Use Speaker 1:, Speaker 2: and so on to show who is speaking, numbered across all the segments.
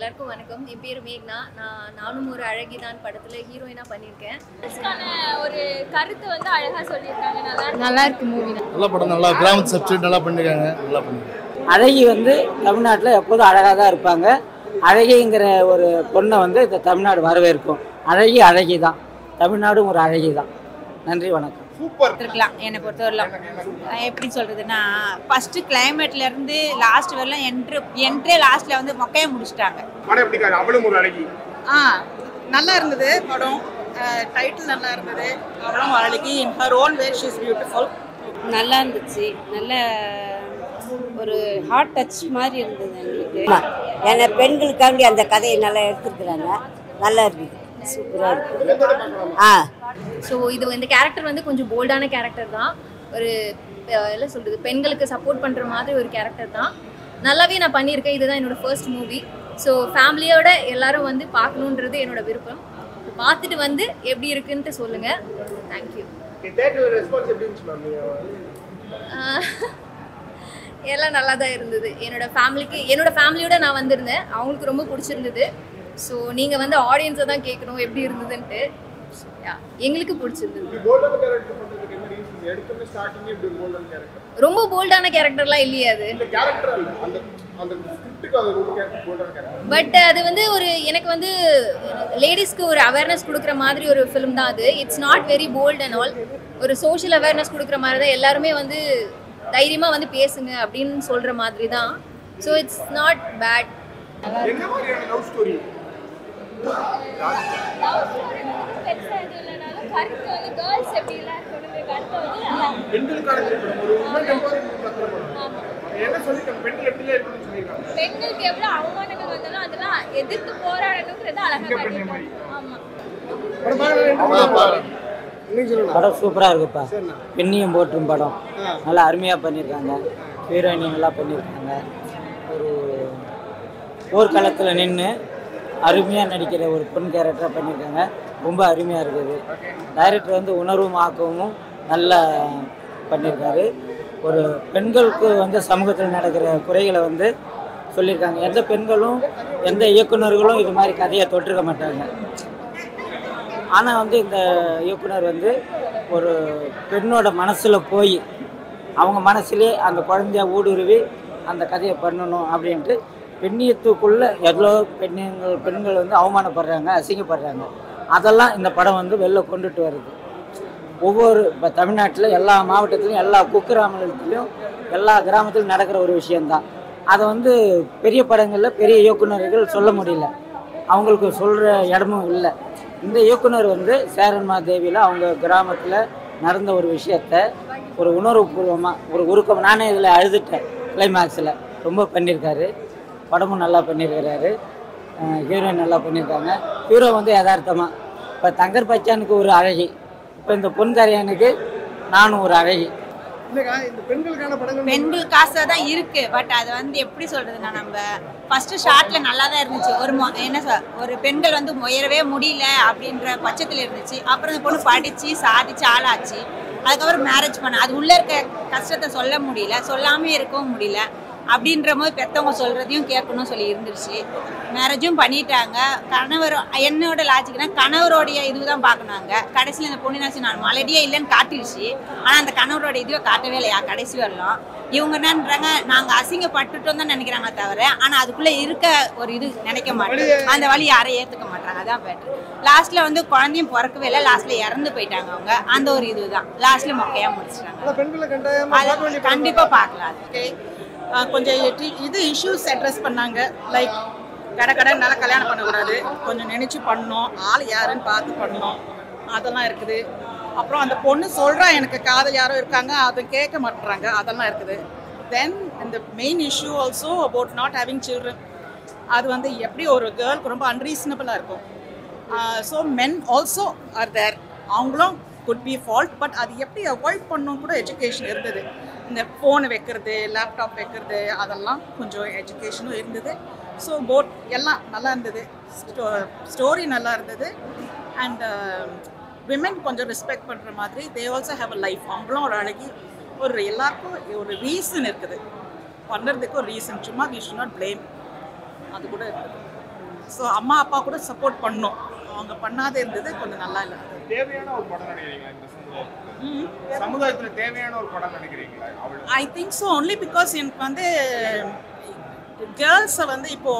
Speaker 1: எல்லாருக்கும் வணக்கம். என் பேர் மேக்னா. நானும் ஒரு அழகி தான் படத்துல ஹீரோயினா பண்ணியிருக்கேன்.
Speaker 2: ஒரு கருத்து வந்து அழகா சொல்லியிருக்காங்க.
Speaker 1: நல்லா இருக்கு மூவி.
Speaker 3: நல்ல படம், நல்லா கிராமத்து சப்ஜெக்ட் நல்லா பண்ணிருக்காங்க. நல்லா பண்ணிருக்காங்க.
Speaker 4: அழகி வந்து தமிழ்நாட்டில் எப்போதும் அழகாக தான் இருப்பாங்க. அழகிங்கிற ஒரு பொண்ணை வந்து இந்த தமிழ்நாடு வரவேற்கும். அழகி தான், தமிழ்நாடும் ஒரு அழகி தான். நன்றி, வணக்கம்.
Speaker 5: சூப்பர் இருக்கலாம். என்னை பொறுத்தவரையிலும் எப்படி சொல்றதுன்னா, ஃபர்ஸ்ட் கிளைமேட்ல இருந்து லாஸ்ட் வரலாம் என்ட்ரே லாஸ்ட்ல வந்து மொக்கையை முடிச்சிட்டாங்க.
Speaker 6: படம் எப்படி காது? அவளும் ஒரு அழகி.
Speaker 7: நல்லா இருந்தது படம். டைட்டில் நல்லா இருந்தது. அவளும் அழகி. In her own way she is beautiful.
Speaker 8: நல்லா இருந்துச்சு. நல்ல ஒரு ஹார்ட் டச் மாதிரி இருந்தது எங்களுக்கு.
Speaker 9: ஏன்னா பெண்களுக்காண்டி அந்த கதையை நல்லா எடுத்துருக்குறாங்க. நல்லா இருக்குது, சூப்பராக இருக்குது.
Speaker 1: ஸோ இந்த கேரக்டர் வந்து கொஞ்சம் போல்டான கேரக்டர் தான். ஒரு என்ன சொல்கிறது, பெண்களுக்கு சப்போர்ட் பண்ணுற மாதிரி ஒரு கேரக்டர் தான். நல்லாவே நான் பண்ணியிருக்கேன். இதுதான் என்னோடய ஃபர்ஸ்ட் மூவி. ஸோ ஃபேமிலியோட எல்லாரும் வந்து பார்க்கணுன்றது என்னோட விருப்பம். பார்த்துட்டு வந்து எப்படி இருக்குன்ட்டு சொல்லுங்கள். தேங்க்யூ. எல்லாம் நல்லா தான் இருந்தது. என்னோட ஃபேமிலியோட நான் வந்திருந்தேன். அவங்களுக்கு ரொம்ப பிடிச்சிருந்தது. ஸோ நீங்கள் வந்து ஆடியன்ஸை தான் கேட்கணும் எப்படி இருந்ததுன்ட்டு. எங்களுக்கு பிடிச்சிருந்தது. ரொம்ப போல்டான கேரக்டர்லாம் இல்லையே அது. பட் அது வந்து ஒரு எனக்கு வந்து லேடிஸ்க்கு ஒரு அவேர்னஸ் கொடுக்குற மாதிரி ஒரு ஃபிலிம் தான் அது. It's not very bold and all. ஒரு சோஷியல் அவேர்னஸ் கொடுக்குற மாதிரி தான். எல்லாருமே வந்து தைரியமாக வந்து பேசுங்க அப்படின்னு சொல்கிற மாதிரி தான். So it's not bad.
Speaker 2: பெண்களுக்கு எவ்வளவு அவமானங்கள் வந்தாலும் அதெல்லாம் எதிர்த்து போராடணுங்கிறது அழகா பண்ணிருக்காங்க.
Speaker 4: படம் சூப்பராக இருக்குப்பா. பெண்ணியம் போற்றும் படம். நல்லா அருமையாக பண்ணியிருக்காங்க. ஹீரோயினி நல்லா பண்ணியிருக்காங்க. ஒரு போர்க்களத்தில் நின்று அருமையாக நடிக்கிற ஒரு பொன் கேரக்டராக பண்ணியிருக்காங்க. ரொம்ப அருமையாக இருக்குது. டைரக்டர் வந்து உணர்வும் ஆக்கமும் நல்லா பண்ணியிருக்காரு. ஒரு பெண்களுக்கு வந்து சமூகத்தில் நடக்கிற குறைகளை வந்து சொல்லியிருக்காங்க. எந்த பெண்களும் எந்த இயக்குநர்களும் இது மாதிரி கதையை தொட்டிருக்க மாட்டாங்க. ஆனால் வந்து இந்த இயக்குனர் வந்து ஒரு பெண்ணோட மனசில் போய் அவங்க மனசுலேயே அந்த குழந்தைய ஊடுருவி அந்த கதையை பண்ணணும் அப்படின்ட்டு பெண்ணியத்துக்குள்ளே எவ்வளோ பெண்கள் வந்து அவமானப்படுறாங்க, அசிங்கப்படுறாங்க. அதெல்லாம் இந்த படம் வந்து வெளில கொண்டுட்டு வருது. ஒவ்வொரு இப்போ தமிழ்நாட்டில் எல்லா மாவட்டத்துலையும் எல்லா குக்கிராமத்துலேயும் எல்லா கிராமத்திலும் நடக்கிற ஒரு விஷயந்தான். அதை வந்து பெரிய படங்களில் பெரிய இயக்குநர்கள் சொல்ல முடியல. அவங்களுக்கு சொல்கிற இடமும் இல்லை. இந்த இயக்குனர் வந்து சேரன்மா தேவியில் அவங்க கிராமத்தில் நடந்த ஒரு விஷயத்த ஒரு உணர்வுபூர்வமாக ஒரு உருக்கம், நானே இதில் அழுதுட்டேன். கிளைமேக்ஸில் ரொம்ப பண்ணியிருக்காரு. படமும் நல்லா பண்ணியிருக்கிறாரு. ஹீரோயின் நல்லா பண்ணியிருக்காங்க. ஹீரோ வந்து யதார்த்தமாக இப்போ தங்கர் பச்சானுக்கு ஒரு அழகி, இப்போ இந்த பொன்கரையானுக்கு நானும் ஒரு அழகி.
Speaker 5: பெண்களுக்காக தான் இருக்கு. பட் அது வந்து எப்படி சொல்றதுன்னா, நம்ம ஃபர்ஸ்ட் ஷார்ட்ல நல்லா தான் இருந்துச்சு. ஒரு பெண்கள் வந்து உயரவே முடியல அப்படின்ற பட்சத்தில் இருந்துச்சு. அப்புறம் அந்த பொண்ணு படிச்சு சாதிச்சு ஆளாச்சு. அதுக்கப்புறம் மேரேஜ் பண்ண அது உள்ள இருக்க கஷ்டத்தை சொல்ல முடியல, சொல்லாமே இருக்கவும் முடியல. அப்படின்ற போது பெற்றவங்க சொல்கிறதையும் கேட்கணும்னு சொல்லி இருந்துருச்சு. மேரேஜும் பண்ணிட்டாங்க. கணவர் என்னோட லாஜிக்னா கணவருடைய இதுதான் பார்க்கணுங்க. கடைசியில் இந்த பொண்ணுனாச்சு நான் மலடியே இல்லைன்னு காட்டிடுச்சு. ஆனால் அந்த கணவரோட இதுவே காட்டவே இல்லையா கடைசி வரலாம். இவங்க என்னன்றாங்க, நாங்கள் அசிங்கப்பட்டுட்டோம் தான் நினைக்கிறாங்க தவிர, ஆனால் அதுக்குள்ளே இருக்க ஒரு இது நினைக்க மாட்டாங்க. அந்த வழி யாரையும் ஏற்றுக்க மாட்டாங்க. அதான் பெட்டர். லாஸ்ட்டில் வந்து குழந்தையும் பிறக்கவே இல்லை. லாஸ்ட்டில் இறந்து போயிட்டாங்க அவங்க. அந்த ஒரு இதுதான் லாஸ்ட்டில் மொக்கையாக முடிச்சிட்டாங்க. கண்டிப்பாக பார்க்கலாம்.
Speaker 7: கொஞ்சம் இது இஷ்யூஸ் அட்ரஸ் பண்ணாங்க. லைக் கடற்கடனால கல்யாணம் பண்ணக்கூடாது, கொஞ்சம் நினச்சி பண்ணணும், ஆள் யாருன்னு பார்த்து பண்ணணும், அதெல்லாம் இருக்குது. அப்புறம் அந்த பொண்ணு சொல்கிறா எனக்கு காதல் யாரோ இருக்காங்க, அதை கேட்க மாட்டுறாங்க, அதெல்லாம் இருக்குது. தென் இந்த main issue also about not having children. அது வந்து எப்படி ஒரு கேர்ளுக்கு ரொம்ப அன்ரீசனபிளாக இருக்கும். So men also are there. அவங்களும் குட் பி ஃபால்ட். பட் அது எப்படி அவாய்ட் பண்ணணும் கூட எஜுகேஷன் இருந்தது. இந்த ஃபோனை வைக்கிறது, லேப்டாப் வைக்கிறது, அதெல்லாம் கொஞ்சம் எஜுகேஷனும் இருந்தது. ஸோ போட் எல்லாம் நல்லா இருந்தது. ஸ்டோரி நல்லா இருந்தது. அண்ட் விமென் கொஞ்சம் ரெஸ்பெக்ட் பண்ணுற மாதிரி they also have a life. அவங்களும் ஒரு அழகி ஒரு எல்லாருக்கும் ஒரு ரீசன் இருக்குது பண்ணுறதுக்கு. ஒரு ரீசன், சும்மா வி ஷுட் நாட் ப்ளேம். அது கூட இருக்குது. ஸோ அம்மா அப்பா கூட சப்போர்ட் பண்ணோம், அவங்க பண்ணாத இருந்தது கொஞ்சம் நல்லா இல்லை.
Speaker 6: தேவையான ஒரு படம் நினைக்கிறீங்களா இந்த சமுதாயத்துல தேவையான ஒரு படம் நினைக்கிறீங்களா?
Speaker 7: I think so, only because எனக்கு வந்து கேர்ள்ஸை வந்து இப்போ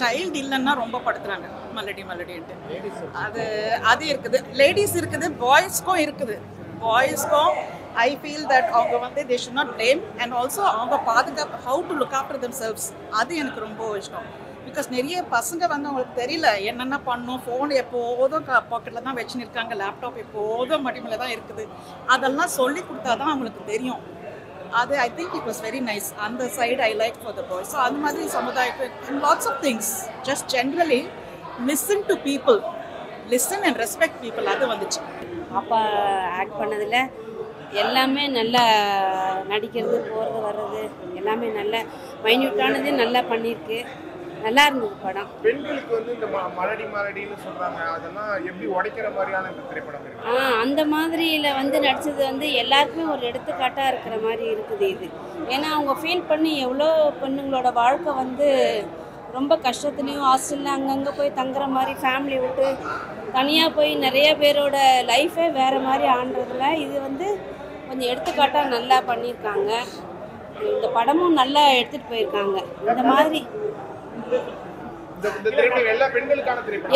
Speaker 7: சைல்டு இல்லைன்னா ரொம்ப படுத்துறாங்க மல்லடின்ட்டு. அது இருக்குது, லேடிஸ் இருக்குது, பாய்ஸ்க்கும் இருக்குது. பாய்ஸ்க்கும் ஐ ஃபீல் தட் அவங்க வந்து they should not blame and also அவங்க பாதுகாப்பு, how to look after them selves, அது எனக்கு ரொம்ப இஷ்டம். பிகாஸ் நிறைய பசங்க வந்து அவங்களுக்கு தெரியல என்னென்ன பண்ணும், ஃபோன் எப்போதும் பாக்கெட்டில் தான் வச்சுன்னு இருக்காங்க, லேப்டாப் எப்போதும் மடிமையில தான் இருக்குது. அதெல்லாம் சொல்லி கொடுத்தா தான் அவங்களுக்கு தெரியும். அது I think it was very nice. அந்த side I like for the boys. So அந்த மாதிரி சமுதாயத்துக்கு lots of things, just generally listen to people, listen and respect people, அது வந்துச்சு.
Speaker 8: அப்பா ஆக்ட் பண்ணதில் எல்லாமே நல்லா நடிக்கிறது, போகிறது வர்றது எல்லாமே நல்ல மைன்யூட்டானது நல்லா பண்ணியிருக்கு. நல்லா இருந்தது படம்.
Speaker 6: பெண்களுக்கு வந்து இந்த மலடின்னு சொல்றாங்க, அதெல்லாம் எப்படி உடைக்கிற மாதிரியான இந்த திரைப்படம் இருக்கு?
Speaker 8: அந்த மாதிரியில் வந்து நடித்தது வந்து எல்லாருக்குமே ஒரு எடுத்துக்காட்டாக இருக்கிற மாதிரி இருக்குது இது. ஏன்னா அவங்க ஃபீல் பண்ணி எவ்வளோ பெண்ணுங்களோட வாழ்க்கை வந்து ரொம்ப கஷ்டத்துலேயும் ஹாஸ்டலில் அங்கங்கே போய் தங்குற மாதிரி, ஃபேமிலி விட்டு தனியாக போய் நிறைய பேரோட லைஃபே வேறு மாதிரி ஆண்டுறதுல இது வந்து கொஞ்சம் எடுத்துக்காட்டாக நல்லா பண்ணியிருக்காங்க. இந்த படமும் நல்லா எடுத்துகிட்டு போயிருக்காங்க. இந்த மாதிரி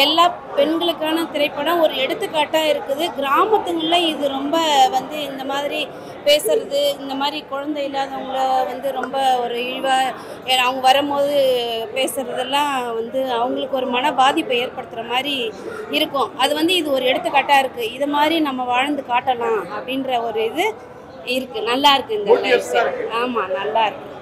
Speaker 8: எல்லா பெண்களுக்கான திரைப்படம் ஒரு எடுத்துக்காட்டாக இருக்குது. கிராமத்துங்களில் இது ரொம்ப வந்து இந்த மாதிரி பேசுறது, இந்த மாதிரி குழந்தை இல்லாதவங்கள வந்து ரொம்ப ஒரு இழிவாக அவங்க வரும்போது பேசுறதெல்லாம் வந்து அவங்களுக்கு ஒரு மன பாதிப்பை ஏற்படுத்துகிற மாதிரி இருக்கும். அது வந்து இது ஒரு எடுத்துக்காட்டாக இருக்குது. இது மாதிரி நம்ம வாழ்ந்து காட்டலாம் அப்படின்ற ஒரு இது இருக்குது. நல்லா இருக்குது இந்த. ஆமாம், நல்லா இருக்குது.